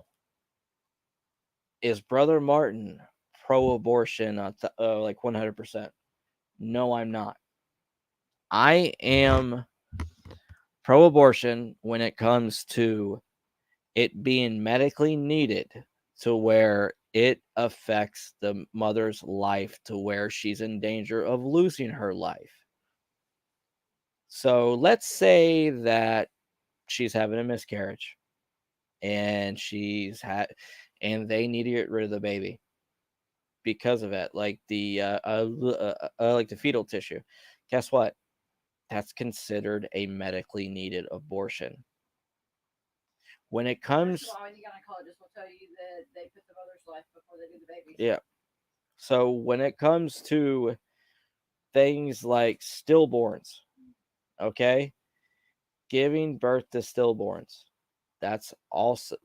is Brother Martin pro-abortion like 100%? No, I'm not. I am pro-abortion when it comes to it being medically needed to where it affects the mother's life to where she's in danger of losing her life. So let's say that she's having a miscarriage and and they need to get rid of the baby because of it, like like the fetal tissue. Guess what? That's considered a medically needed abortion. When it comes, gynecologist will tell you that they put the mother's life before they do the baby. yeah. So when it comes to things like stillborns, okay, giving birth to stillborns, that's also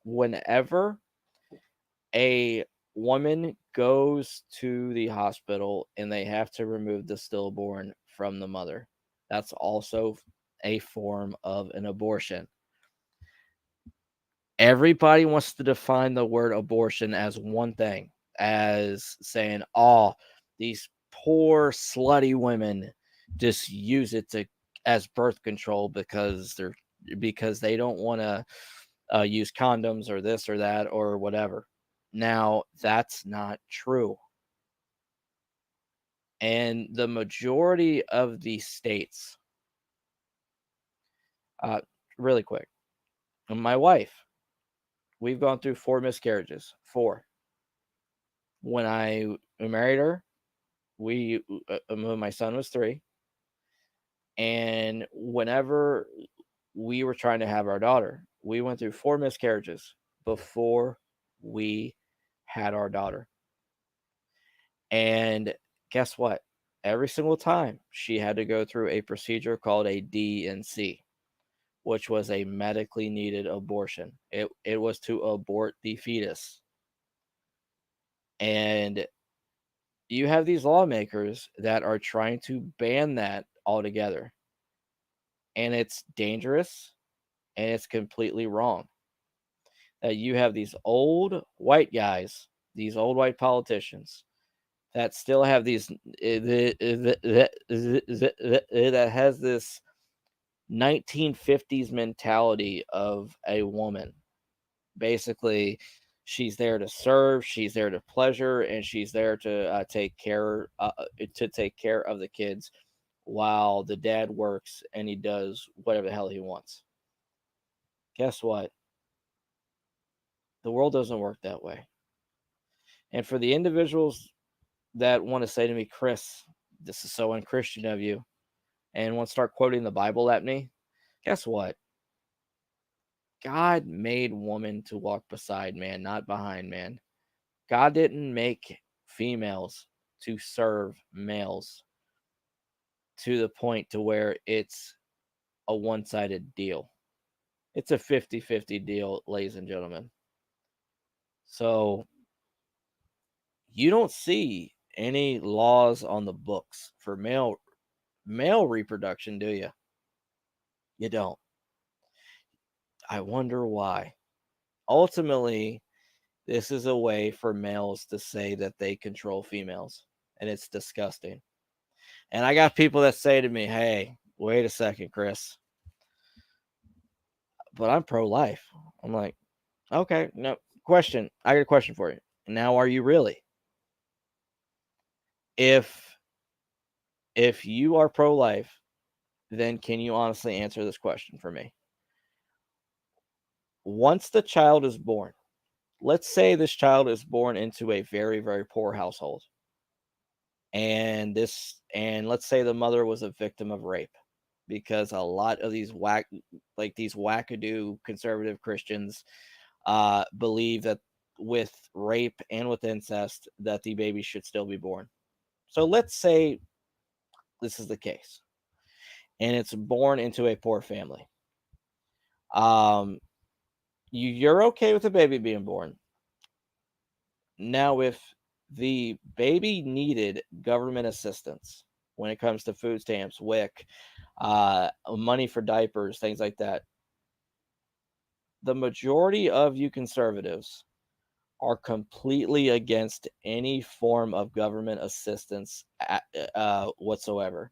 whenever a woman goes to the hospital and they have to remove the stillborn from the mother, that's also a form of an abortion. Everybody wants to define the word abortion as one thing, as saying, oh, these poor slutty women just use it to as birth control because they don't want to use condoms or this or that or whatever. Now, that's not true. And the majority of the states, really quick, my wife, we've gone through 4 miscarriages. 4. When I married her, when my son was 3, and whenever we were trying to have our daughter, we went through 4 miscarriages before we had our daughter. And guess what? Every single time she had to go through a procedure called a D&C, which was a medically needed abortion. It was to abort the fetus. And you have these lawmakers that are trying to ban that altogether. And it's dangerous and it's completely wrong. That you have these old white guys, these old white politicians that still have these that has this 1950s mentality of a woman. Basically, she's there to serve, she's there to pleasure, and she's there to take care of the kids while the dad works and he does whatever the hell he wants. Guess what? The world doesn't work that way. And for the individuals that want to say to me, Chris, this is so unchristian of you, and want to start quoting the Bible at me, guess what? God made woman to walk beside man, not behind man. God didn't make females to serve males to the point to where it's a one-sided deal. It's a 50-50 deal, ladies and gentlemen. So you don't see any laws on the books for male reproduction, do you? You don't. I wonder why. Ultimately, this is a way for males to say that they control females, and it's disgusting. And I got people that say to me, hey, wait a second, Chris. but I'm pro-life. I'm like, okay, no question. I got a question for you. Now, are you really? If you are pro-life, then can you honestly answer this question for me? Once the child is born, let's say this child is born into a very, very poor household. And let's say the mother was a victim of rape, because a lot of these these wackadoo conservative Christians believe that with rape and with incest that the baby should still be born. So let's say this is the case and it's born into a poor family. You're okay with the baby being born. Now, if the baby needed government assistance when it comes to food stamps, WIC, money for diapers, things like that, the majority of you conservatives are completely against any form of government assistance whatsoever.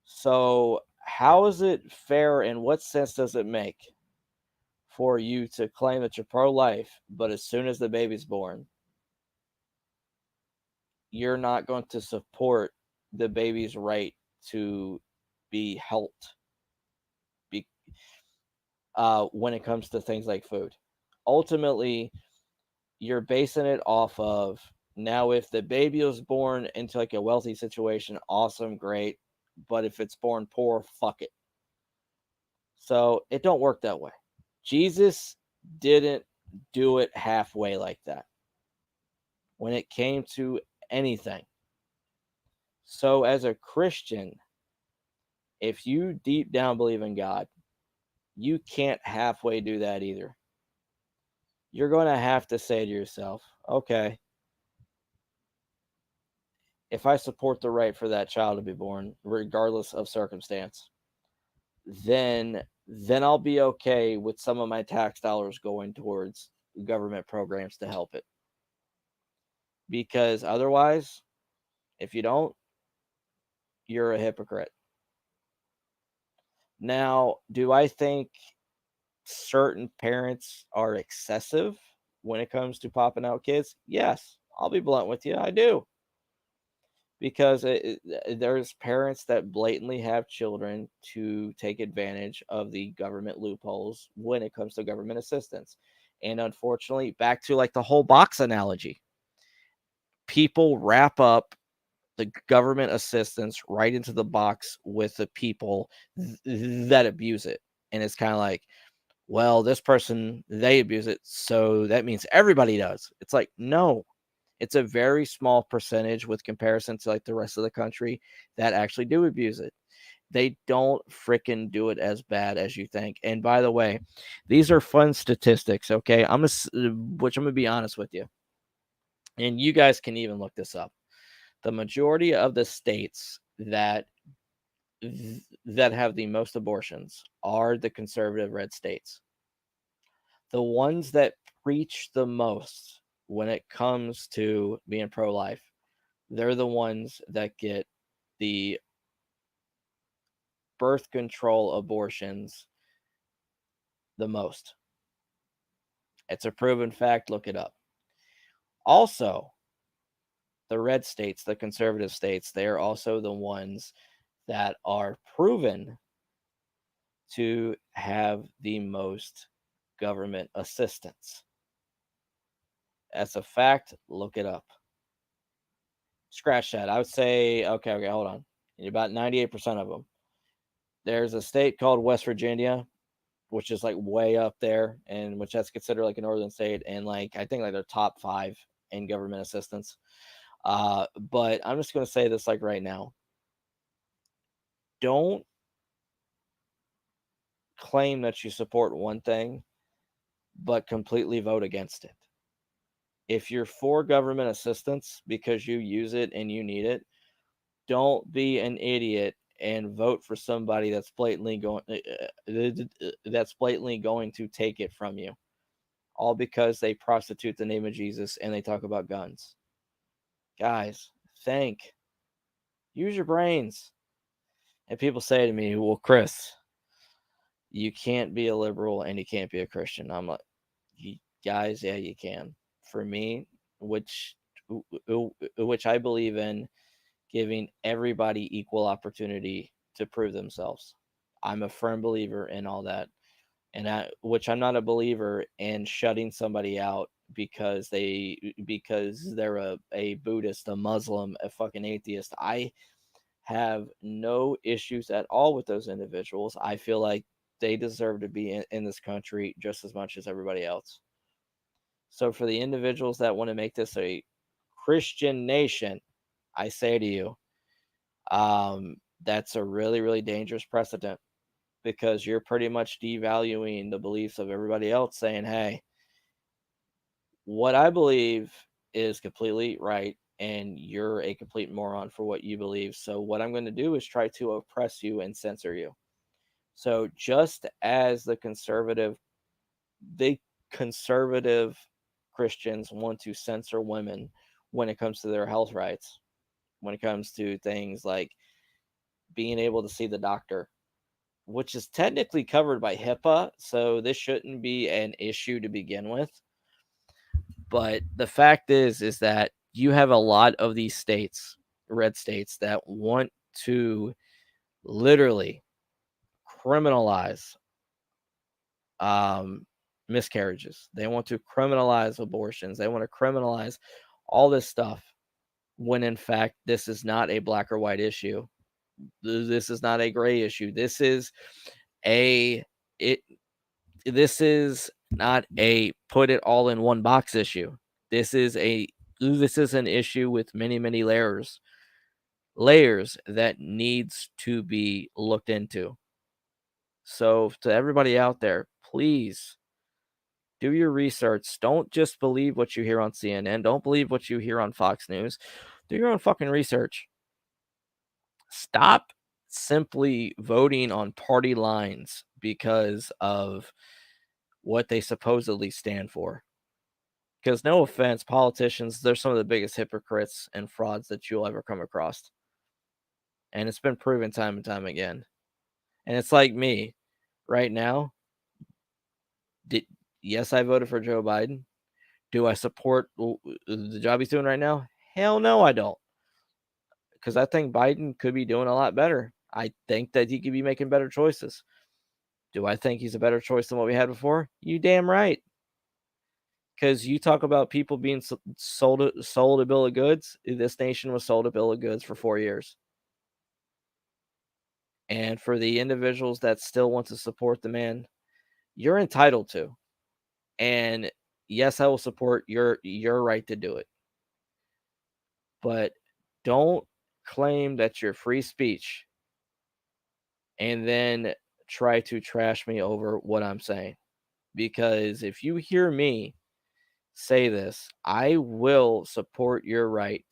So, how is it fair, and what sense does it make for you to claim that you're pro-life, but as soon as the baby's born, you're not going to support the baby's right to be helped when it comes to things like food? Ultimately, you're basing it off of, now if the baby was born into like a wealthy situation, awesome, great, but if it's born poor, fuck it. So it don't work that way. Jesus didn't do it halfway like that when it came to anything. So as a Christian, if you deep down believe in God, you can't halfway do that either. You're going to have to say to yourself, okay, if I support the right for that child to be born, regardless of circumstance, then I'll be okay with some of my tax dollars going towards government programs to help it. Because otherwise, if you don't, you're a hypocrite. Now, do I think certain parents are excessive when it comes to popping out kids? Yes, I'll be blunt with you. I do. Because there's parents that blatantly have children to take advantage of the government loopholes when it comes to government assistance. And unfortunately, back to like the whole box analogy, people wrap up the government assistance right into the box with the people that abuse it. And it's kind of like, well, this person, they abuse it, so that means everybody does. It's like, no, it's a very small percentage with comparison to like the rest of the country that actually do abuse it. They don't freaking do it as bad as you think. And by the way, these are fun statistics, okay? Which I'm gonna be honest with you, and you guys can even look this up. The majority of the states that have the most abortions are the conservative red states. The ones that preach the most when it comes to being pro-life, they're the ones that get the birth control abortions the most. It's a proven fact. Look it up. Also, the red states, the conservative states, they are also the ones that are proven to have the most government assistance. That's a fact. Look it up. Scratch that. I would say, okay, hold on. About 98% of them. There's a state called West Virginia, which is like way up there, and which that's considered like a northern state, and like I think like they're top 5 in government assistance. But I'm just gonna say this like right now. Don't claim that you support one thing, but completely vote against it. If you're for government assistance because you use it and you need it, don't be an idiot and vote for somebody that's blatantly going to take it from you, all because they prostitute the name of Jesus and they talk about guns. Guys, use your brains. And people say to me, well, Chris, you can't be a liberal and you can't be a Christian. I'm like, guys, yeah, you can. For me, which I believe in giving everybody equal opportunity to prove themselves. I'm a firm believer in all that. And which I'm not a believer in shutting somebody out because they're a Buddhist, a Muslim, a fucking atheist. I have no issues at all with those individuals. I feel like they deserve to be in this country just as much as everybody else. So for the individuals that want to make this a Christian nation, I say to you, that's a really, really dangerous precedent, because you're pretty much devaluing the beliefs of everybody else, saying, hey, what I believe is completely right, and you're a complete moron for what you believe. So what I'm going to do is try to oppress you and censor you. So just as the conservative Christians want to censor women when it comes to their health rights, when it comes to things like being able to see the doctor, which is technically covered by HIPAA, so this shouldn't be an issue to begin with. But the fact is that you have a lot of these states, red states, that want to literally criminalize miscarriages. They want to criminalize abortions. They want to criminalize all this stuff, when in fact this is not a black or white issue. This is not a gray issue. This is not a put it all in one box issue. This is an issue with many, many layers that needs to be looked into. So to everybody out there, please do your research. Don't just believe what you hear on CNN. Don't believe what you hear on Fox News. Do your own fucking research. Stop simply voting on party lines because of what they supposedly stand for. Because no offense, politicians, they're some of the biggest hypocrites and frauds that you'll ever come across. And it's been proven time and time again. And it's like me right now. Yes, I voted for Joe Biden. Do I support the job he's doing right now? Hell no, I don't. Because I think Biden could be doing a lot better. I think that he could be making better choices. Do I think he's a better choice than what we had before? You damn right. Because you talk about people being sold a bill of goods. This nation was sold a bill of goods for 4 years. And for the individuals that still want to support the man, you're entitled to. And yes, I will support your right to do it. But don't claim that you're free speech and then try to trash me over what I'm saying. Because if you hear me say this, I will support your right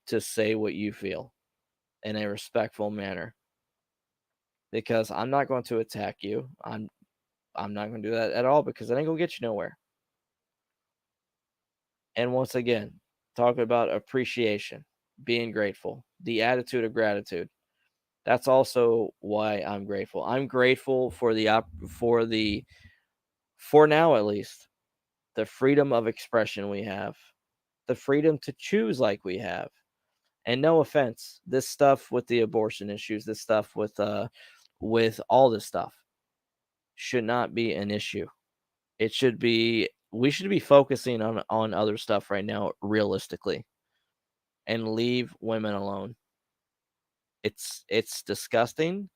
to say what you feel in a respectful manner. Because I'm not going to attack you. I'm not going to do that at all, because it ain't going to get you nowhere. And once again, talking about appreciation, being grateful, the attitude of gratitude. That's also why I'm grateful. I'm grateful for for now at least, the freedom of expression we have, the freedom to choose like we have. And no offense, this stuff with the abortion issues, this stuff with all this stuff should not be an issue. We should be focusing on other stuff right now, realistically, and leave women alone. It's disgusting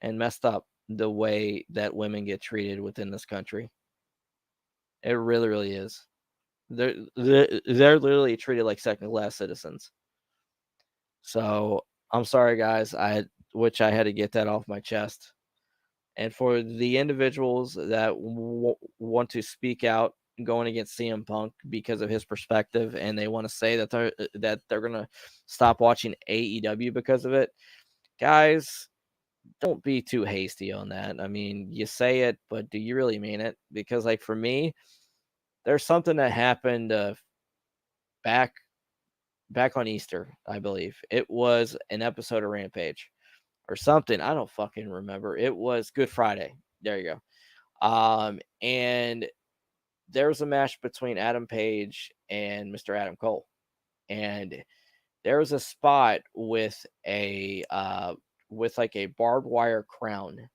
and messed up the way that women get treated within this country. It really, really is. They're literally treated like second class citizens. So I'm sorry, guys. I had to get that off my chest. And for the individuals that want to speak out going against CM Punk because of his perspective, and they want to say that they're gonna stop watching AEW because of it, guys, don't be too hasty on that. I mean, you say it, but do you really mean it? Because, like, for me, there's something that happened back on Easter, I believe. It was an episode of Rampage or something. I don't fucking remember. It was Good Friday. There you go. And there was a match between Adam Page and Mr. Adam Cole, and there was a spot with like a barbed wire crown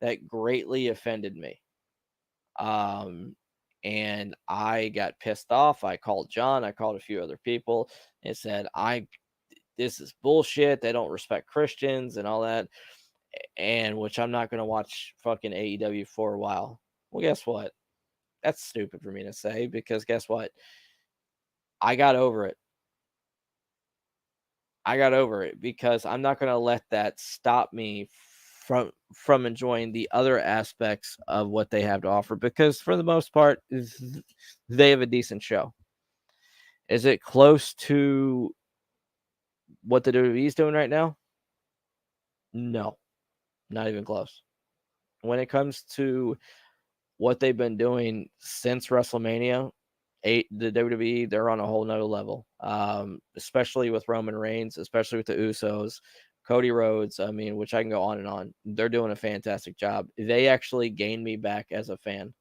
that greatly offended me. And I got pissed off. I called John. I called a few other people and said, this is bullshit. They don't respect Christians and all that. And which I'm not going to watch fucking AEW for a while. Well, guess what? That's stupid for me to say because guess what? I got over it. I got over it because I'm not going to let that stop me from enjoying the other aspects of what they have to offer because for the most part they have a decent show. Is it close to what the WWE is doing right now? No, not even close. When it comes to what they've been doing since WrestleMania, the WWE, they're on a whole nother level. Especially with Roman Reigns, especially with the Usos, Cody Rhodes. I mean, which I can go on and on. They're doing a fantastic job. They actually gained me back as a fan.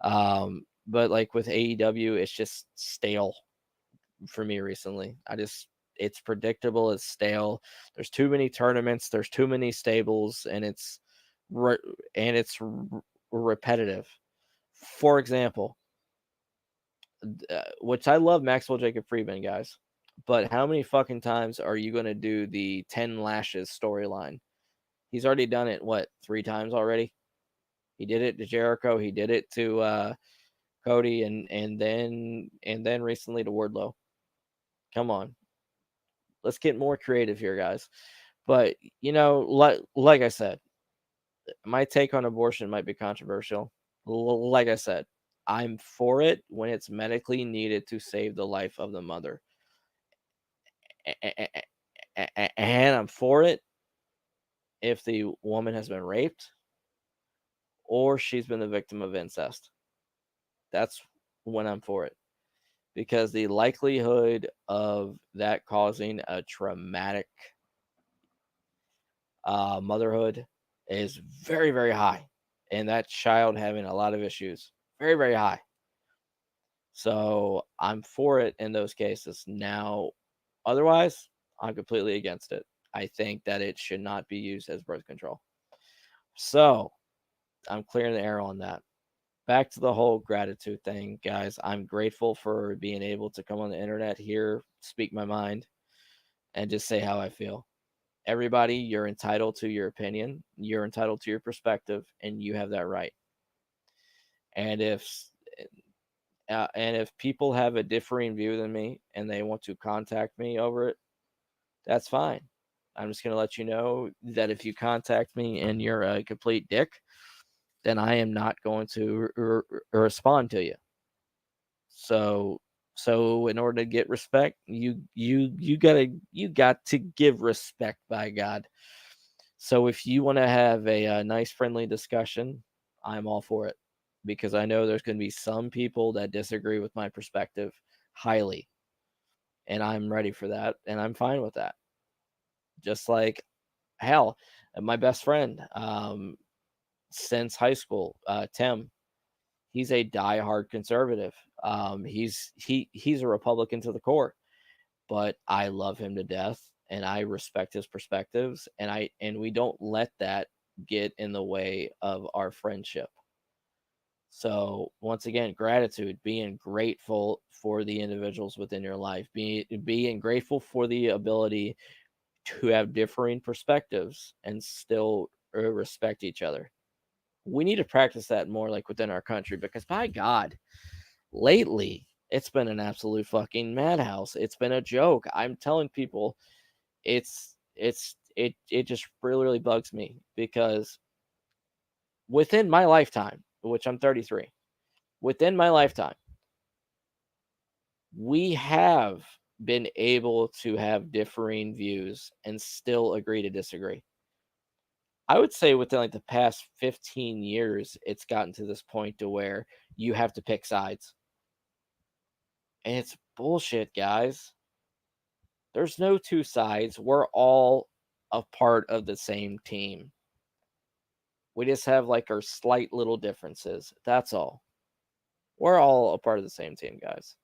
But like with AEW, it's just stale for me recently. It's predictable, it's stale. There's too many tournaments, there's too many stables, and it's repetitive. For example, which I love Maxwell Jacob Friedman, guys, but how many fucking times are you going to do the 10 lashes storyline? He's already done it, what, 3 times already? He did it to Jericho, he did it to Cody, and then recently to Wardlow. Come on. Let's get more creative here, guys. But, like I said, my take on abortion might be controversial. Like I said, I'm for it when it's medically needed to save the life of the mother. And I'm for it if the woman has been raped or she's been the victim of incest. That's when I'm for it. Because the likelihood of that causing a traumatic motherhood is very, very high. And that child having a lot of issues, very, very high. So I'm for it in those cases. Now, otherwise, I'm completely against it. I think that it should not be used as birth control. So I'm clearing the air on that. Back to the whole gratitude thing, guys. I'm grateful for being able to come on the internet here, speak my mind, and just say how I feel. Everybody, you're entitled to your opinion, you're entitled to your perspective, and you have that right. And if people have a differing view than me and they want to contact me over it, that's fine. I'm just going to let you know that if you contact me and you're a complete dick, then I am not going to respond to you. So in order to get respect, you got to give respect, by God. So if you want to have a nice friendly discussion, I'm all for it because I know there's going to be some people that disagree with my perspective highly, and I'm ready for that, and I'm fine with that. Just like hell, my best friend since high school, Tim, he's a diehard conservative. He's a Republican to the core, but I love him to death and I respect his perspectives, and we don't let that get in the way of our friendship. So once again, gratitude, being grateful for the individuals within your life, being grateful for the ability to have differing perspectives and still respect each other. We need to practice that more, like within our country, because by God, lately it's been an absolute fucking madhouse. It's been a joke. I'm telling people, it just really, really bugs me because within my lifetime, which I'm 33, within my lifetime, we have been able to have differing views and still agree to disagree. I would say within like the past 15 years, it's gotten to this point to where you have to pick sides. And it's bullshit, guys. There's no two sides. We're all a part of the same team. We just have like our slight little differences. That's all. We're all a part of the same team, guys.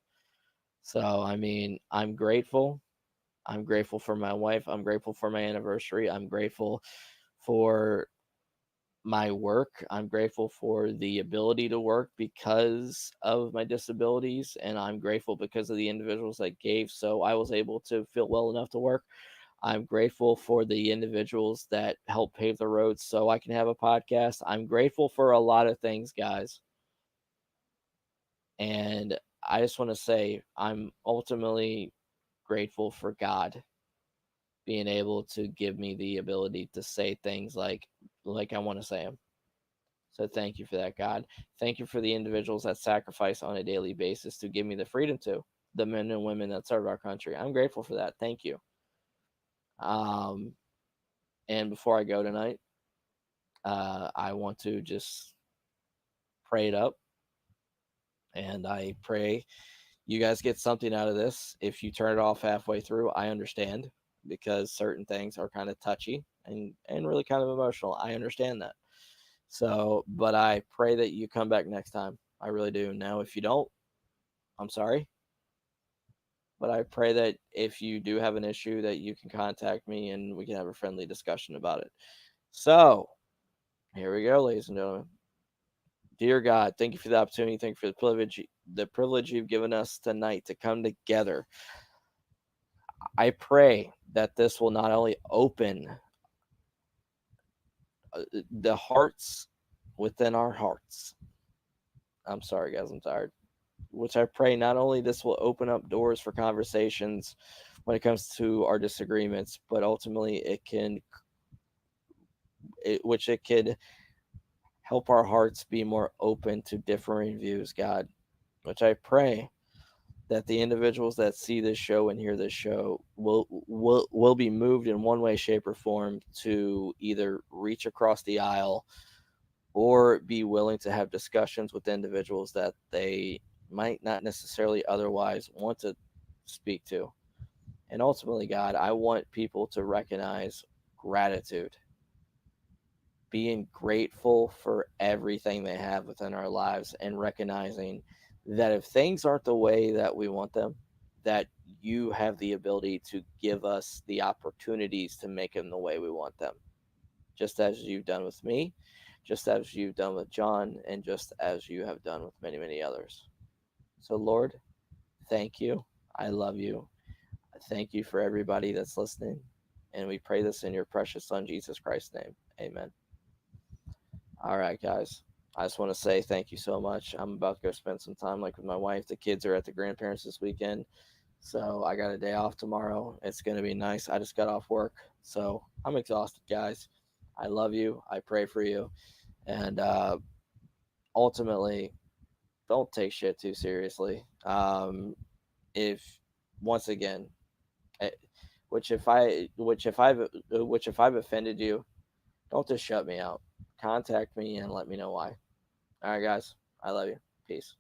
So, I mean, I'm grateful. I'm grateful for my wife. I'm grateful for my anniversary. I'm grateful for my work. I'm grateful for the ability to work because of my disabilities. And I'm grateful because of the individuals that gave so I was able to feel well enough to work. I'm grateful for the individuals that helped pave the road so I can have a podcast. I'm grateful for a lot of things, guys. And I just want to say I'm ultimately grateful for God being able to give me the ability to say things like I want to say them. So thank you for that, God. Thank you for the individuals that sacrifice on a daily basis to give me the freedom to, the men and women that serve our country. I'm grateful for that. Thank you. And before I go tonight, I want to just pray it up. And I pray you guys get something out of this. If you turn it off halfway through, I understand because certain things are kind of touchy and really kind of emotional. I understand that. So, but I pray that you come back next time. I really do. Now, if you don't, I'm sorry. But I pray that if you do have an issue, that you can contact me and we can have a friendly discussion about it. So, here we go, ladies and gentlemen. Dear God, thank you for the opportunity. Thank you for the privilege you've given us tonight to come together. I pray that this will not only open the hearts within our hearts. I'm sorry, guys, I'm tired. Which I pray not only this will open up doors for conversations when it comes to our disagreements, but ultimately it could help our hearts be more open to differing views, God. Which I pray that the individuals that see this show and hear this show will be moved in one way, shape, or form to either reach across the aisle or be willing to have discussions with individuals that they might not necessarily otherwise want to speak to. And ultimately, God, I want people to recognize gratitude, being grateful for everything they have within our lives, and recognizing that if things aren't the way that we want them, that you have the ability to give us the opportunities to make them the way we want them, just as you've done with me, just as you've done with John, and just as you have done with many, many others. So, Lord, thank you. I love you. Thank you for everybody that's listening. And we pray this in your precious Son, Jesus Christ's name. Amen. All right, guys. I just want to say thank you so much. I'm about to go spend some time with my wife. The kids are at the grandparents this weekend. So I got a day off tomorrow. It's going to be nice. I just got off work. So I'm exhausted, guys. I love you. I pray for you. And ultimately, don't take shit too seriously. If once again, if I've offended you, don't just shut me out. Contact me and let me know why. All right, guys. I love you. Peace.